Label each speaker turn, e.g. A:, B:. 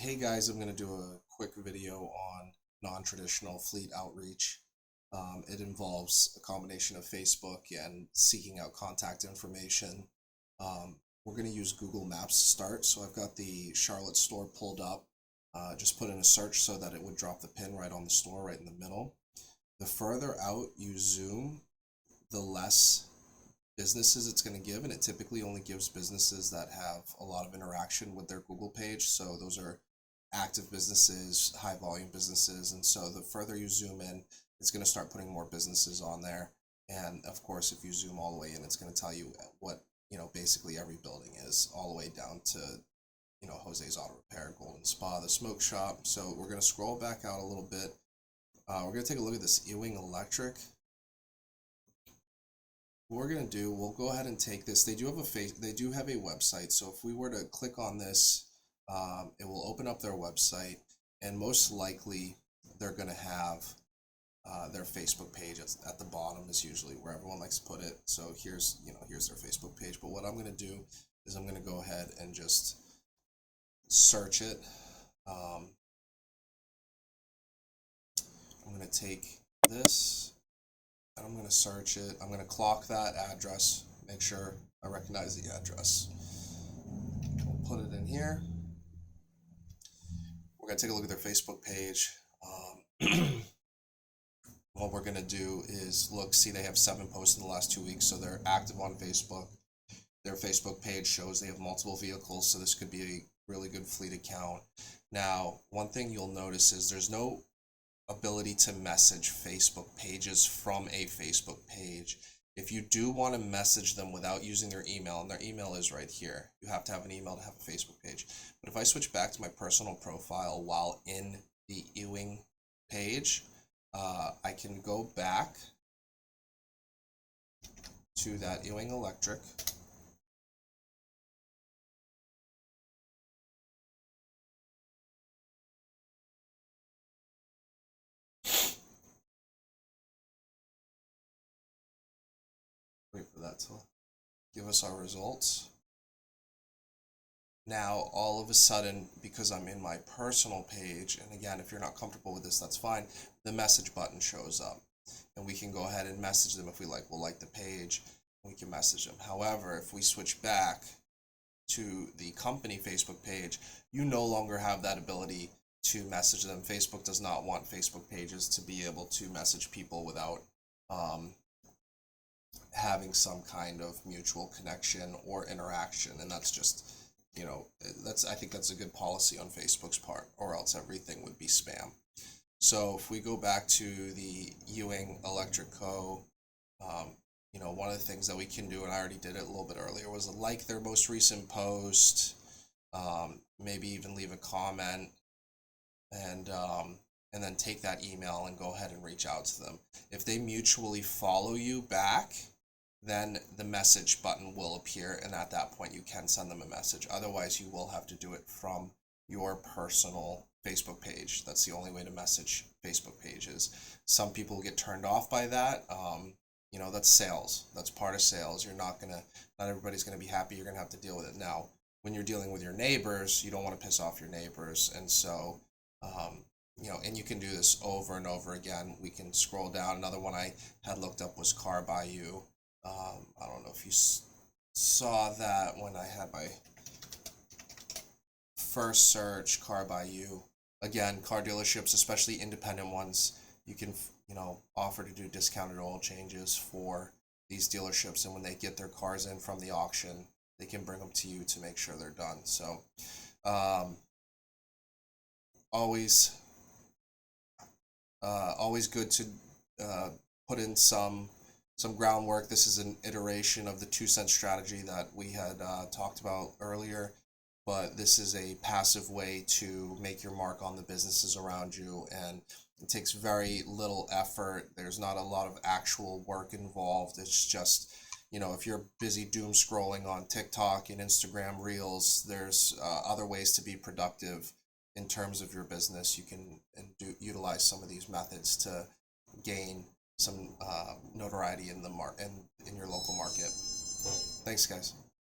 A: Hey guys, I'm going to do a quick video on non-traditional fleet outreach. It involves a combination of Facebook and seeking out contact information. We're going to use Google Maps to start. So I've got the Charlotte store pulled up. Just put in a search so that it would drop the pin right on the store, right in the middle. The further out you zoom, the less businesses it's going to give, and it typically only gives businesses that have a lot of interaction with their Google page. So those are active businesses, high volume businesses, and so the further you zoom in, it's going to start putting more businesses on there. And of course, if you zoom all the way in, it's going to tell you what, basically every building is, all the way down to, Jose's Auto Repair, Golden Spa, the smoke shop. So we're going to scroll back out a little bit. We're going to take a look at this Ewing Electric. What we're going to do, we'll go ahead and take this. They do have a website. So if we were to click on this, it will open up their website, and most likely they're going to have their Facebook page at the bottom is usually where everyone likes to put it. So here's their Facebook page. But what I'm going to do is I'm going to go ahead and just search it. I'm going to take this and I'm going to search it. I'm going to clock that address, make sure I recognize the address. We'll put it in here. We're going to take a look at their Facebook page. What we're going to do is see they have 7 posts in the last 2 weeks, so they're active on Facebook. Their Facebook page shows they have multiple vehicles, so this could be a really good fleet account. Now, one thing you'll notice is there's no ability to message Facebook pages from a Facebook page. If you do want to message them without using their email, and their email is right here, you have to have an email to have a Facebook page. But if I switch back to my personal profile while in the Ewing page, I can go back to that Ewing Electric. Wait for that to give us our results. Now, all of a sudden, because I'm in my personal page, and again, if you're not comfortable with this, that's fine, the message button shows up. And we can go ahead and message them if we like. We'll like the page, we can message them. However, if we switch back to the company Facebook page, you no longer have that ability to message them. Facebook does not want Facebook pages to be able to message people without having some kind of mutual connection or interaction, and that's just, I think that's a good policy on Facebook's part, or else everything would be spam. So if we go back to the Ewing Electric Co., one of the things that we can do, and I already did it a little bit earlier, was like their most recent post, maybe even leave a comment, and then take that email and go ahead and reach out to them. If they mutually follow you back, then the message button will appear, and at that point you can send them a message. Otherwise, you will have to do it from your personal Facebook page. That's the only way to message Facebook pages. Some people get turned off by that. That's sales. That's part of sales. Not everybody's gonna be happy. You're gonna have to deal with it. Now, when you're dealing with your neighbors, you don't want to piss off your neighbors, and so and you can do this over and over again. We can scroll down. Another one I had looked up was Car by You. I don't know if you saw that when I had my first search, Car by You. Again, car dealerships, especially independent ones, you can offer to do discounted oil changes for these dealerships, and when they get their cars in from the auction, they can bring them to you to make sure they're done. So always good to put in some groundwork. This is an iteration of the 2-cent strategy that we had talked about earlier, but this is a passive way to make your mark on the businesses around you, and it takes very little effort. There's not a lot of actual work involved. It's just, if you're busy doom scrolling on TikTok and Instagram Reels, there's other ways to be productive in terms of your business. You can utilize some of these methods to gain some notoriety in your local market. Thanks, guys.